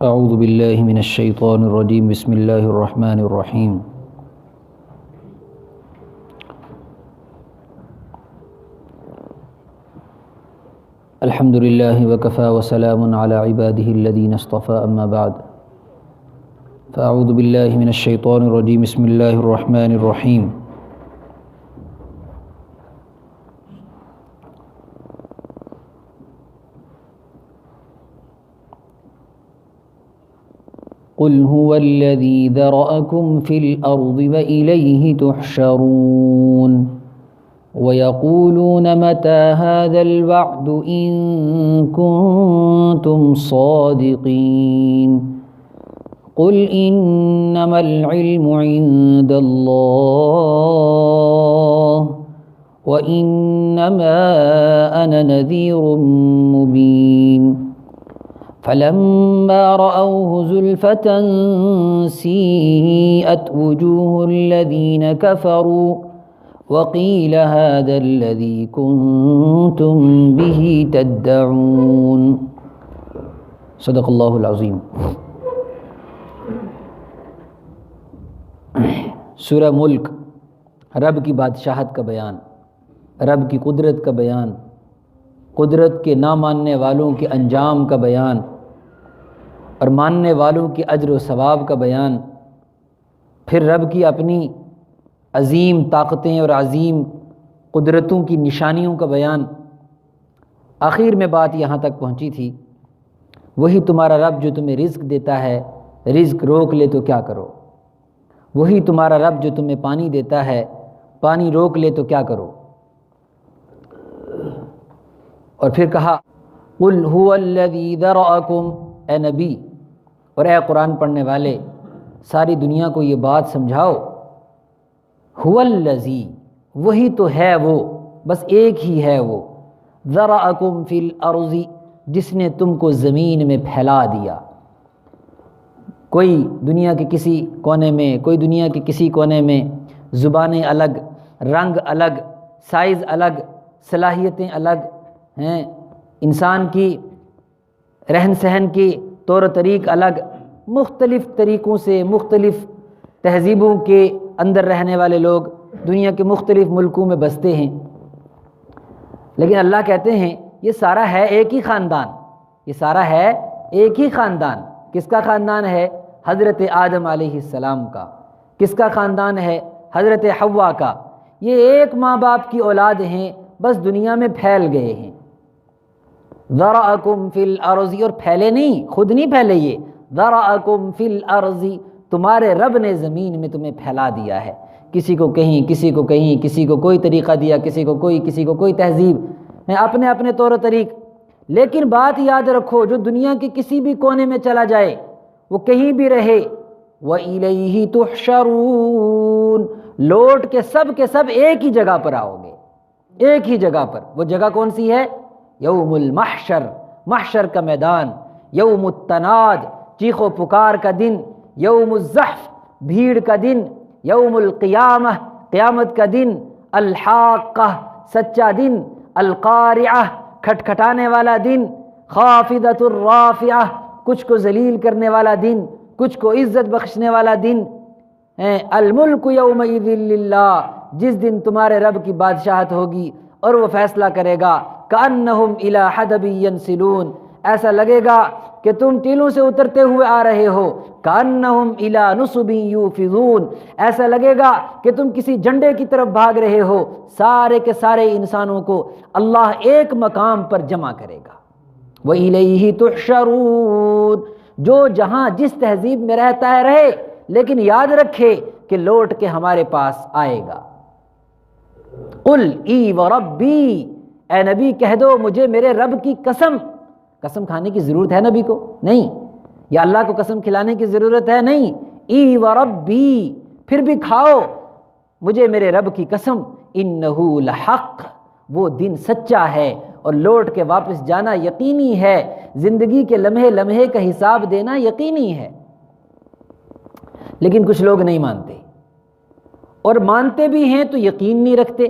اعوذ باللہ من الشیطان الرجیم بسم اللہ الرحمن الرحیم الحمد للہ وکفی وسلام علی عبادہ الذین اصطفی اما بعد فاعوذ باللہ من الشیطان الرجیم بسم اللہ الرحمن الرحیم قل هو الذی ذرأکم فی الارض وإلیہ تحشرون وَيَقُولُونَ مَتَى هَذَا الْوَعْدُ إِن كُنتُمْ صَادِقِينَ قُلْ إِنَّمَا الْعِلْمُ عِندَ اللَّهِ وَإِنَّمَا أَنَا نَذِيرٌ مُبِينٌ فَلَمَّا رَأَوْهُ زُلْفَةً سِيئَتْ وُجُوهُ الَّذِينَ كَفَرُوا وَقِيلَ هَذَا الَّذِي كُنتُم بِهِ تَدَّعُونَ صدق اللہ العظیم۔ سورہ ملک رب کی بادشاہت کا بیان، رب کی قدرت کا بیان، قدرت کے نہ ماننے والوں کے انجام کا بیان اور ماننے والوں کے اجر و ثواب کا بیان، پھر رب کی اپنی عظیم طاقتیں اور عظیم قدرتوں کی نشانیوں کا بیان۔ آخر میں بات یہاں تک پہنچی تھی، وہی تمہارا رب جو تمہیں رزق دیتا ہے، رزق روک لے تو کیا کرو؟ وہی تمہارا رب جو تمہیں پانی دیتا ہے، پانی روک لے تو کیا کرو؟ اور پھر کہا قل هو الذی ذرأکم، اے نبی اور اے قرآن پڑھنے والے ساری دنیا کو یہ بات سمجھاؤ، هو الذی، وہی تو ہے وہ، بس ایک ہی ہے وہ، ذرأکم فی الارض، جس نے تم کو زمین میں پھیلا دیا۔ کوئی دنیا کے کسی کونے میں، کوئی دنیا کے کسی کونے میں، زبانیں الگ، رنگ الگ، سائز الگ، صلاحیتیں الگ ہیں، انسان کی رہن سہن کی طور و طریق الگ، مختلف طریقوں سے مختلف تہذیبوں کے اندر رہنے والے لوگ دنیا کے مختلف ملکوں میں بستے ہیں، لیکن اللہ کہتے ہیں یہ سارا ہے ایک ہی خاندان، یہ سارا ہے ایک ہی خاندان۔ کس کا خاندان ہے؟ حضرت آدم علیہ السلام کا۔ کس کا خاندان ہے؟ حضرت حوا کا۔ یہ ایک ماں باپ کی اولاد ہیں، بس دنیا میں پھیل گئے ہیں۔ ذرأکم فی الارض، اور پھیلے نہیں، خود نہیں پھیلے، یہ ذرأکم فی الارض، تمہارے رب نے زمین میں تمہیں پھیلا دیا ہے، کسی کو کہیں، کسی کو کہیں، کسی کو کوئی طریقہ دیا، کسی کو کوئی تہذیب، اپنے اپنے طور و طریق۔ لیکن بات یاد رکھو، جو دنیا کے کسی بھی کونے میں چلا جائے، وہ کہیں بھی رہے، وَإِلَيْهِ تُحْشَرُونَ، لوٹ کے سب ایک ہی جگہ پر آؤ گے، ایک ہی جگہ پر۔ وہ جگہ کون سی ہے؟ یوم المحشر، محشر کا میدان، یوم التناد، چیخ و پکار کا دن، یوم الزحف، بھیڑ کا دن، یوم القیامہ، قیامت کا دن، الحاقہ، سچا دن، القارعہ، کھٹکھٹانے والا دن، خافضۃ الرافعہ، کچھ کو ذلیل کرنے والا دن، کچھ کو عزت بخشنے والا دن، الملک یومئذ للہ، جس دن تمہارے رب کی بادشاہت ہوگی اور وہ فیصلہ کرے گا، کأنہم الی حدب ینسلون، ایسا لگے گا کہ تم ٹیلوں سے اترتے ہوئے آ رہے ہو، کأنہم الی نصب یوفضون، ایسا لگے گا کہ تم کسی جھنڈے کی طرف بھاگ رہے ہو۔ سارے کے سارے انسانوں کو اللہ ایک مقام پر جمع کرے گا۔ وَإِلَيْهِ تُحْشَرُونَ، جو جہاں جس تہذیب میں رہتا ہے رہے، لیکن یاد رکھے کہ لوٹ کے ہمارے پاس آئے گا۔ قُلْ ای وَرَبِّی، اے نبی کہہ دو مجھے میرے رب کی قسم۔ قسم کھانے کی ضرورت ہے نبی کو؟ نہیں۔ یا اللہ کو قسم کھلانے کی ضرورت ہے؟ نہیں۔ ای وربی، پھر بھی کھاؤ، مجھے میرے رب کی قسم، انہ لحق، وہ دن سچا ہے اور لوٹ کے واپس جانا یقینی ہے، زندگی کے لمحے لمحے کا حساب دینا یقینی ہے۔ لیکن کچھ لوگ نہیں مانتے، اور مانتے بھی ہیں تو یقین نہیں رکھتے۔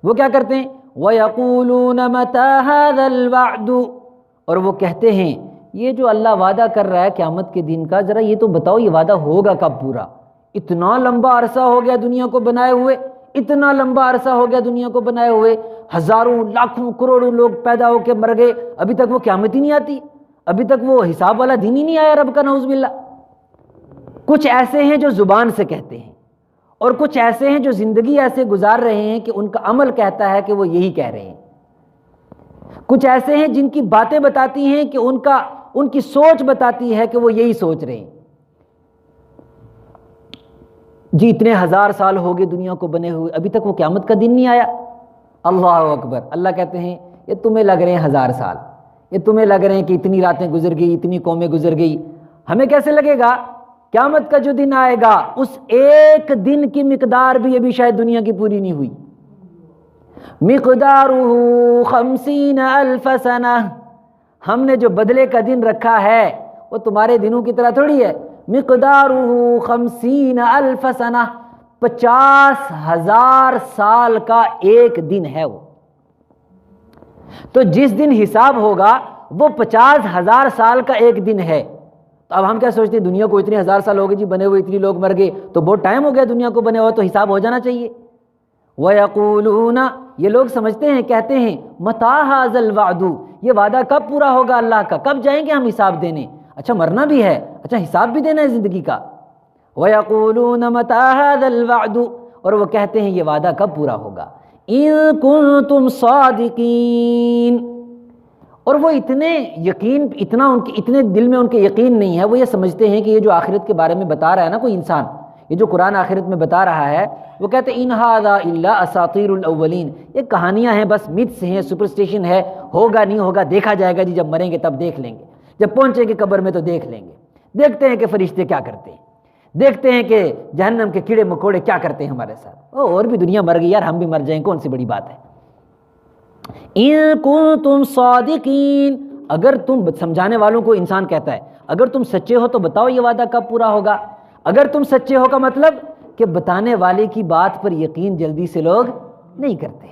وہ کیا کرتے ہیں؟ وَيَقُولُونَ مَتَىٰ هَٰذَا الْوَعْدُ، اور وہ کہتے ہیں یہ جو اللہ وعدہ کر رہا ہے قیامت کے دن کا، ذرا یہ تو بتاؤ یہ وعدہ ہوگا کب پورا؟ اتنا لمبا عرصہ ہو گیا دنیا کو بنائے ہوئے، اتنا لمبا عرصہ ہو گیا دنیا کو بنائے ہوئے، ہزاروں لاکھوں کروڑوں لوگ پیدا ہو کے مر گئے، ابھی تک وہ قیامت ہی نہیں آتی، ابھی تک وہ حساب والا دن ہی نہیں آیا رب کا، نعوذ باللہ۔ کچھ ایسے ہیں جو زبان سے کہتے ہیں، اور کچھ ایسے ہیں جو زندگی ایسے گزار رہے ہیں کہ ان کا عمل کہتا ہے کہ وہ یہی کہہ رہے ہیں۔ کچھ ایسے ہیں جن کی باتیں بتاتی ہیں کہ ان کی سوچ بتاتی ہے کہ وہ یہی سوچ رہے ہیں۔ جی اتنے ہزار سال ہو گئے دنیا کو بنے ہوئے، ابھی تک وہ قیامت کا دن نہیں آیا۔ اللہ اکبر۔ اللہ کہتے ہیں یہ تمہیں لگ رہے ہیں ہزار سال، یہ تمہیں لگ رہے ہیں کہ اتنی راتیں گزر گئی، اتنی قومیں گزر گئی، ہمیں کیسے لگے گا؟ قیامت کا جو دن آئے گا اس ایک دن کی مقدار بھی ابھی شاید دنیا کی پوری نہیں ہوئی۔ مقدارہ 50,000 سنہ، ہم نے جو بدلے کا دن رکھا ہے وہ تمہارے دنوں کی طرح تھوڑی ہے۔ مقدارہ 50,000 سنہ، 50,000 سال کا ایک دن ہے وہ۔ تو جس دن حساب ہوگا وہ 50,000 سال کا ایک دن ہے۔ تو اب ہم کیا سوچتے ہیں دنیا کو اتنے ہزار سال ہو گئے جی بنے ہوئے، اتنی لوگ مر گئے، تو بہت ٹائم ہو گیا دنیا کو بنے ہوئے، تو حساب ہو جانا چاہیے۔ وَيَقُولُونَ، یہ لوگ سمجھتے ہیں، کہتے ہیں مَتَىٰ هَٰذَا الْوَعْدُ، یہ وعدہ کب پورا ہوگا اللہ کا، کب جائیں گے ہم حساب دینے؟ اچھا مرنا بھی ہے، اچھا حساب بھی دینا ہے زندگی کا۔ وَيَقُولُونَ مَتَىٰ هَٰذَا الْوَعْدُ، اور وہ کہتے ہیں یہ وعدہ کب پورا ہوگا؟ إِن كُنتُمْ صَادِقِينَ، اور وہ اتنے یقین، اتنے دل میں ان کے یقین نہیں ہے، وہ یہ سمجھتے ہیں کہ یہ جو آخرت کے بارے میں بتا رہا ہے نا کوئی انسان، یہ جو قرآن آخرت میں بتا رہا ہے، وہ کہتے ہیں ان ھذا الا اساطیر الاولین، یہ کہانیاں ہیں، بس متس ہیں، سپرسٹیشن ہے، ہوگا نہیں ہوگا دیکھا جائے گا جی، جب مریں گے تب دیکھ لیں گے، جب پہنچیں گے قبر میں تو دیکھ لیں گے، دیکھتے ہیں کہ فرشتے کیا کرتے ہیں، دیکھتے ہیں کہ جہنم کے کیڑے مکوڑے کیا کرتے ہیں ہمارے ساتھ، اور بھی دنیا مر گئی یار، ہم بھی مر جائیں، کون سی بڑی بات ہے۔ ان کنتم صادقین، اگر تم، سمجھانے والوں کو انسان کہتا ہے اگر تم سچے ہو تو بتاؤ یہ وعدہ کب پورا ہوگا۔ اگر تم سچے ہو کا مطلب کہ بتانے والے کی بات پر یقین جلدی سے لوگ نہیں کرتے،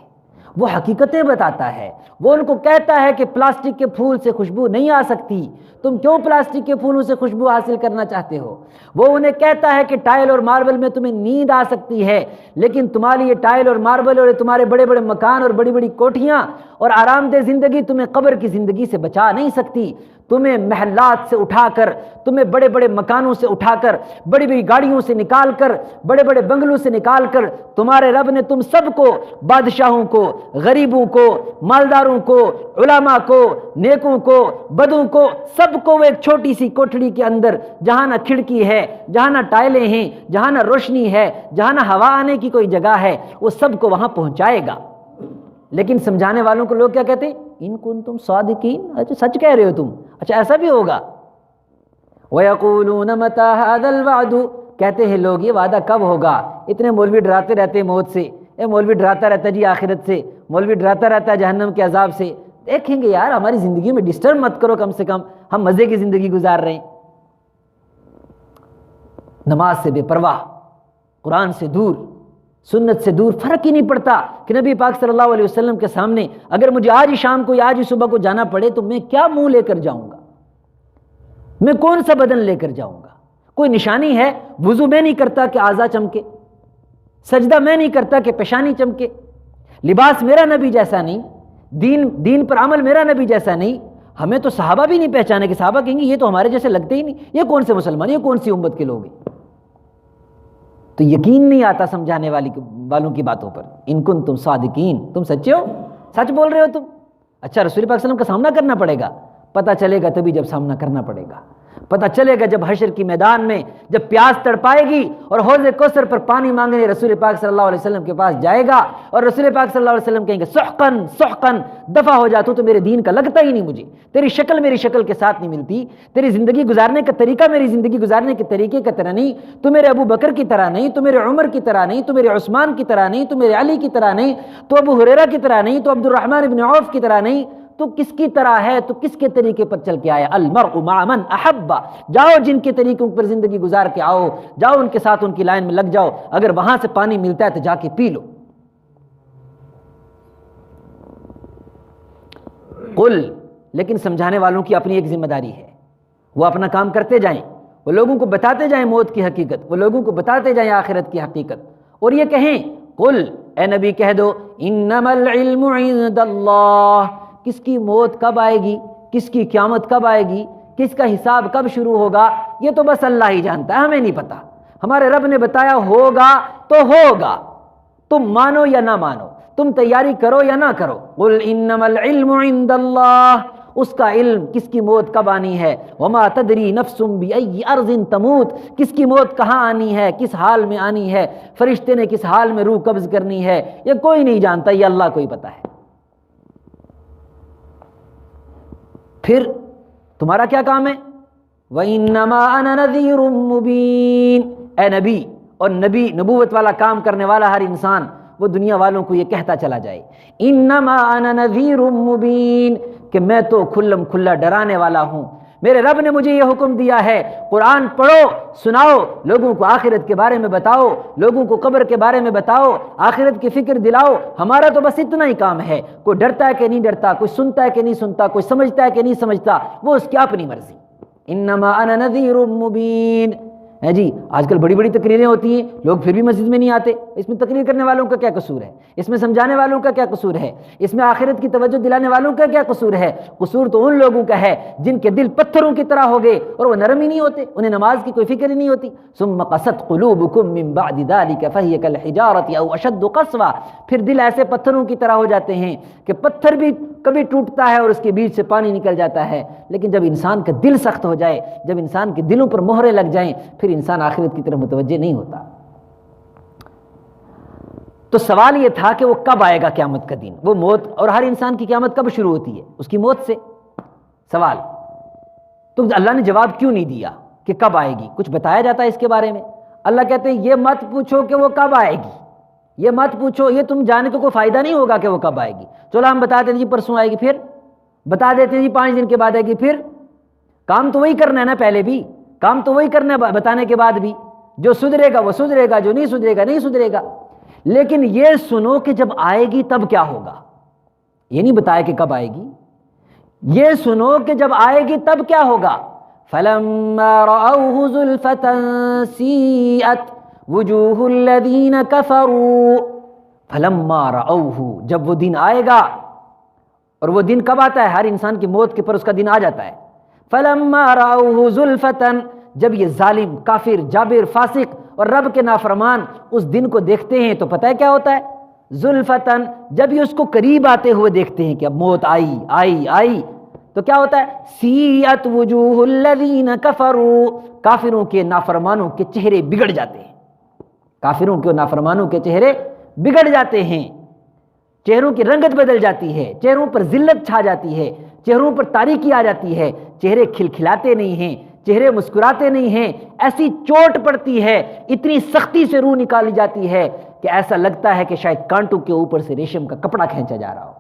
وہ حقیقتیں بتاتا ہے، وہ ان کو کہتا ہے کہ پلاسٹک کے پھول سے خوشبو نہیں آ سکتی، تم کیوں پلاسٹک کے پھولوں سے خوشبو حاصل کرنا چاہتے ہو؟ وہ انہیں کہتا ہے کہ ٹائل اور ماربل میں تمہیں نیند آ سکتی ہے، لیکن تمہاری یہ ٹائل اور ماربل اور تمہارے بڑے بڑے مکان اور بڑی بڑی کوٹھیاں اور آرام دہ زندگی تمہیں قبر کی زندگی سے بچا نہیں سکتی۔ تمہیں محلات سے اٹھا کر، تمہیں بڑے بڑے مکانوں سے اٹھا کر، بڑی بڑی گاڑیوں سے نکال کر، بڑے بڑے بنگلوں سے نکال کر، تمہارے رب نے تم سب کو، بادشاہوں کو، غریبوں کو، مالداروں کو، علماء کو، نیکوں کو، بدوں کو، سب کو وہ ایک چھوٹی سی کوٹھڑی کے اندر، جہاں نہ کھڑکی ہے، جہاں نہ ٹائلیں ہیں، جہاں نہ روشنی ہے، جہاں نہ ہوا آنے کی کوئی جگہ ہے، وہ سب کو وہاں پہنچائے گا۔ لیکن سمجھانے والوں کو لوگ کیا کہتے ہیں؟ ان کنتم صادقین، اچھا سچ کہہ رہے ہو تم، اچھا ایسا بھی ہوگا۔ وَيَقُولُونَ مَتَىٰ هَٰذَا الْوَعْدُ، کہتے ہیں لوگ یہ وعدہ کب ہوگا؟ اتنے مولوی ڈراتے رہتے ہیں موت سے، مولوی ڈراتا رہتا ہے جی آخرت سے، مولوی ڈراتا رہتا ہے جہنم کے عذاب سے، دیکھیں گے یار ہماری زندگی میں ڈسٹرب مت کرو، کم سے کم ہم مزے کی زندگی گزار رہے ہیں۔ نماز سے بے پرواہ، قرآن سے دور، سنت سے دور، فرق ہی نہیں پڑتا کہ نبی پاک صلی اللہ علیہ وسلم کے سامنے اگر مجھے آج ہی شام کو یا آج ہی صبح کو جانا پڑے تو میں کیا منہ لے کر جاؤں گا، میں کون سا بدن لے کر جاؤں گا؟ کوئی نشانی ہے؟ وضو میں نہیں کرتا کہ اعضاء چمکے، سجدہ میں نہیں کرتا کہ پیشانی چمکے، لباس میرا نبی جیسا نہیں، دین پر عمل میرا نبی جیسا نہیں، ہمیں تو صحابہ بھی نہیں پہچانے کہ صحابہ کہیں گے یہ تو ہمارے جیسے لگتے ہی نہیں، یہ کون سے مسلمان، یہ کون سی امت کے لوگ ہیں؟ تو یقین نہیں آتا سمجھانے والوں کی باتوں پر۔ ان کنتم صادقین، تم سچے ہو، سچ بول رہے ہو تم، اچھا رسول پاک صلی اللہ علیہ وسلم کا سامنا کرنا پڑے گا، پتہ چلے گا تبھی جب سامنا کرنا پڑے گا، پتہ چلے گا جب حشر کی میدان میں جب پیاس تڑپائے گی اور حوض کوثر پر پانی مانگنے رسول پاک صلی اللہ علیہ وسلم کے پاس جائے گا اور رسول پاک صلی اللہ علیہ وسلم کہیں گے سحقن سحقن، دفع ہو جا، تو میرے دین کا لگتا ہی نہیں، مجھے تیری شکل میری شکل کے ساتھ نہیں ملتی، تیری زندگی گزارنے کا طریقہ میری زندگی گزارنے کے طریقے کی طرح نہیں، تو میرے ابو بکر کی طرح نہیں، تو میرے عمر کی طرح نہیں، تو میرے عثمان کی طرح نہیں، تو میرے علی کی طرح نہیں، تو ابو ہریرہ کی طرح نہیں، تو عبد الرحمن بن عوف کی طرح نہیں، تو کس کی طرح ہے؟ تو کس کے طریقے پر چل کے آیا؟ المرء مع من احب، جاؤ جن کے طریقوں پر زندگی گزار کے آؤ، جاؤ ان کے ساتھ ان کی لائن میں لگ جاؤ، اگر وہاں سے پانی ملتا ہے تو جا کے پی لو۔ قل، لیکن سمجھانے والوں کی اپنی ایک ذمہ داری ہے، وہ اپنا کام کرتے جائیں، وہ لوگوں کو بتاتے جائیں موت کی حقیقت، وہ لوگوں کو بتاتے جائیں آخرت کی حقیقت، اور یہ کہیں قل، اے نبی کہہ دو انما العلم عند اللہ، کس کی موت کب آئے گی، کس کی قیامت کب آئے گی، کس کا حساب کب شروع ہوگا، یہ تو بس اللہ ہی جانتا ہے، ہمیں نہیں پتہ۔ ہمارے رب نے بتایا ہوگا تو ہوگا، تم مانو یا نہ مانو، تم تیاری کرو یا نہ کرو۔ قل انما العلم عند اللہ، اس کا علم کس کی موت کب آنی ہے، وما تدری نفس بأی ارض تموت، کس کی موت کہاں آنی ہے، کس حال میں آنی ہے، فرشتے نے کس حال میں روح قبض کرنی ہے، یہ کوئی نہیں جانتا، یہ اللہ کو ہی پتہ ہے۔ پھر تمہارا کیا کام ہے؟ وَإِنَّمَا أَنَا نَذِيرٌ مُبِينٌ، اے نبی، اور نبی نبوت والا کام کرنے والا ہر انسان وہ دنیا والوں کو یہ کہتا چلا جائے انما انا نذیر مبین، کہ میں تو کھلم کھلا ڈرانے والا ہوں، میرے رب نے مجھے یہ حکم دیا ہے قرآن پڑھو، سناؤ، لوگوں کو آخرت کے بارے میں بتاؤ، لوگوں کو قبر کے بارے میں بتاؤ، آخرت کی فکر دلاؤ۔ ہمارا تو بس اتنا ہی کام ہے، کوئی ڈرتا ہے کہ نہیں ڈرتا، کوئی سنتا ہے کہ نہیں سنتا، کوئی سمجھتا ہے کہ نہیں سمجھتا، وہ اس کی اپنی مرضی۔ انما انا نذیر مبین ہے جی۔ آج کل بڑی بڑی تقریریں ہوتی ہیں، لوگ پھر بھی مسجد میں نہیں آتے، اس میں تقریر کرنے والوں کا کیا قصور ہے، اس میں سمجھانے والوں کا کیا قصور ہے، اس میں آخرت کی توجہ دلانے والوں کا کیا قصور ہے؟ قصور تو ان لوگوں کا ہے جن کے دل پتھروں کی طرح ہو گئے اور وہ نرم ہی نہیں ہوتے، انہیں نماز کی کوئی فکر ہی نہیں ہوتی۔ ثم قست قلوبکم من بعد ذلک فہی کالحجارۃ او اشد قسوہ، پھر دل ایسے پتھروں کی طرح ہو جاتے ہیں کہ پتھر بھی کبھی ٹوٹتا ہے اور اس کے بیچ سے پانی نکل جاتا ہے، لیکن جب انسان کا دل سخت ہو جائے، جب انسان کے دلوں پر مہرے لگ جائیں، پھر انسان آخرت کی طرف متوجہ نہیں ہوتا۔ تو سوال یہ تھا کہ وہ کب آئے گا قیامت کا دن، وہ موت، اور ہر انسان کی قیامت کب شروع ہوتی ہے؟ اس کی موت سے۔ سوال تو اللہ نے جواب کیوں نہیں دیا کہ کب آئے گی؟ کچھ بتایا جاتا ہے اس کے بارے میں؟ اللہ کہتے ہیں یہ مت پوچھو کہ وہ کب آئے گی، یہ مت پوچھو، یہ تم جانے کو کوئی فائدہ نہیں ہوگا کہ وہ کب آئے گی۔ چلو ہم بتا دیتے ہیں جی پرسوں آئے گی، پھر بتا دیتے ہیں جی 5 دن کے بعد آئے گی، پھر کام تو وہی کرنا ہے نا، پہلے بھی کام تو وہی کرنا ہے، بتانے کے بعد بھی، جو سدھرے گا وہ سدھرے گا، جو نہیں سدھرے گا نہیں سدھرے گا۔ لیکن یہ سنو کہ جب آئے گی تب کیا ہوگا، یہ نہیں بتایا کہ کب آئے گی، یہ سنو کہ جب آئے گی تب کیا ہوگا۔ فَلَمَّا رَأَوْهُ زُلْفَةً سِيئَتْ وُجُوهُ الَّذِينَ كَفَرُوا، فَلَمَّا رَأَوْهُ، جب وہ دن آئے گا، اور وہ دن کب آتا ہے؟ ہر انسان کی موت کے پر اس کا دن آ جاتا ہے۔ فَلَمَّا رَأَوْهُ زُلْفَةً، جب یہ ظالم، کافر، جابر، فاسق اور رب کے نافرمان اس دن کو دیکھتے ہیں تو پتہ ہے کیا ہوتا ہے؟ زُلْفَةً، جب یہ اس کو قریب آتے ہوئے دیکھتے ہیں کہ اب موت آئی آئی آئی، تو کیا ہوتا ہے؟ سیئت وجوہ الذین کفروا، کافروں کے نافرمانوں کے چہرے بگڑ جاتے ہیں، کافروں کے نافرمانوں کے چہرے بگڑ جاتے ہیں، چہروں کی رنگت بدل جاتی ہے، چہروں پر ذلت چھا جاتی ہے، چہروں پر تاریکی آ جاتی ہے، چہرے کھلکھلاتے نہیں ہیں، چہرے مسکراتے نہیں ہیں، ایسی چوٹ پڑتی ہے، اتنی سختی سے روح نکالی جاتی ہے کہ ایسا لگتا ہے کہ شاید کانٹوں کے اوپر سے ریشم کا کپڑا کھینچا جا رہا ہو،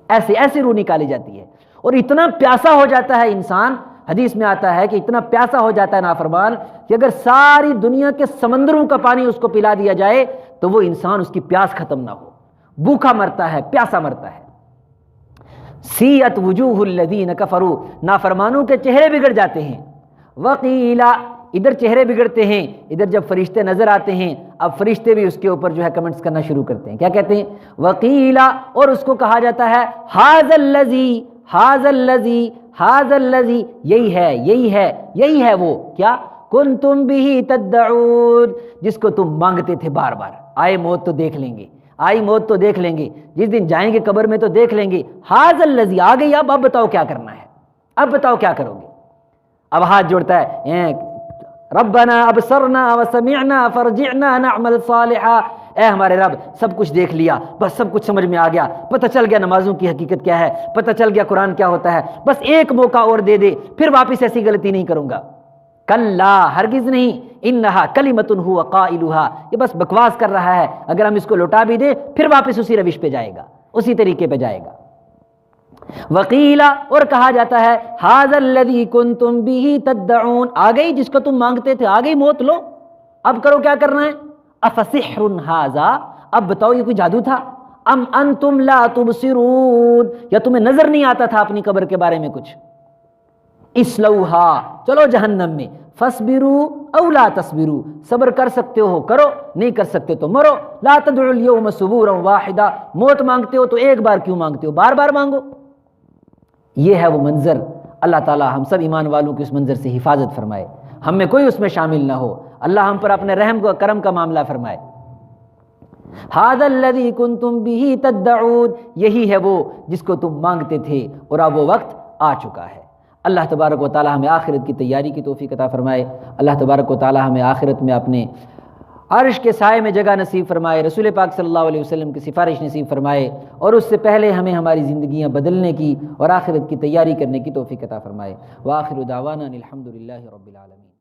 ایسے روح نکالی جاتی ہے، اور اتنا پیاسا ہو جاتا ہے انسان، حدیث میں آتا ہے کہ اتنا پیاسا ہو جاتا ہے نافرمان کہ اگر ساری دنیا کے سمندروں کا پانی اس کو پلا دیا جائے تو وہ انسان، اس کی پیاس ختم نہ ہو، بھوکا مرتا ہے، پیاسا مرتا ہے۔ سیئت وجوہ الذین کفروا، نافرمانوں کے چہرے بگڑ جاتے ہیں۔ وقیلا، ادھر چہرے بگڑتے ہیں، ادھر جب فرشتے نظر آتے ہیں، اب فرشتے بھی اس کے اوپر جو ہے کمنٹس کرنا شروع کرتے ہیں، کیا کہتے ہیں؟ وقیلا، اور اس کو کہا جاتا ہے ھذا الذی، ھذا الذی، ھذا الذی، یہی ہے، یہی ہے، یہی ہے وہ، کیا؟ کنتم بہ تدعون، جس کو تم مانگتے تھے بار بار، آئے موت تو دیکھ لیں گے، آئی موت تو دیکھ لیں گے، جس دن جائیں گے قبر میں تو دیکھ لیں گے، ھذا الذی، آ گئی، اب بتاؤ کیا کرنا ہے، اب بتاؤ کیا کرو گے۔ اب ہاتھ جوڑتا ہے، ربنا ابصرنا وسمعنا فرجعنا نعمل صالحا، اے ہمارے رب سب کچھ دیکھ لیا، بس سب کچھ سمجھ میں آ گیا، پتہ چل گیا نمازوں کی حقیقت کیا ہے، پتہ چل گیا قرآن کیا ہوتا ہے، بس ایک موقع اور دے دے، پھر واپس ایسی غلطی نہیں کروں گا۔ کلا، ہرگز نہیں، انہا کلمۃ ھو قائلھا، یہ بس بکواس کر رہا ہے، اگر ہم اس کو لوٹا بھی دیں پھر واپس اسی روش پہ جائے گا، اسی طریقے پہ جائے گا۔ وقیلا، اور کہا جاتا ہے ھذا الذی کنتم بہ تدعون، آ گئی جس کو تم مانگتے تھے، آ گئی موت، لو اب کرو کیا کرنا ہے۔ افسحر ھذا، اب بتاؤ یہ کوئی جادو تھا، ام انتم لا تبصرون، یا تمہیں نظر نہیں آتا تھا اپنی قبر کے بارے میں کچھ؟ اسلوہا، چلو جہنم میں، فاصبروا او لا تصبروا، صبر کر سکتے ہو کرو، نہیں کر سکتے تو مرو، لا تدعوا اليوم ثبورا واحدا، موت مانگتے ہو تو ایک بار کیوں مانگتے ہو، بار بار مانگو۔ یہ ہے وہ منظر، اللہ تعالی ہم سب ایمان والوں کی اس منظر سے حفاظت فرمائے، ہم میں کوئی اس میں شامل نہ ہو، اللہ ہم پر اپنے رحم و کرم کا معاملہ فرمائے۔ ھذا الذی کنتم بہ تدعون، یہی ہے وہ جس کو تم مانگتے تھے اور اب وہ وقت آ چکا ہے۔ اللہ تبارک و تعالی ہمیں آخرت کی تیاری کی توفیق عطا فرمائے، اللہ تبارک و تعالی ہمیں آخرت میں اپنے عرش کے سائے میں جگہ نصیب فرمائے، رسول پاک صلی اللہ علیہ وسلم کی سفارش نصیب فرمائے، اور اس سے پہلے ہمیں ہماری زندگیاں بدلنے کی اور آخرت کی تیاری کرنے کی توفیق عطا فرمائے۔ وآخر دعوانا الحمد للہ رب العالمین۔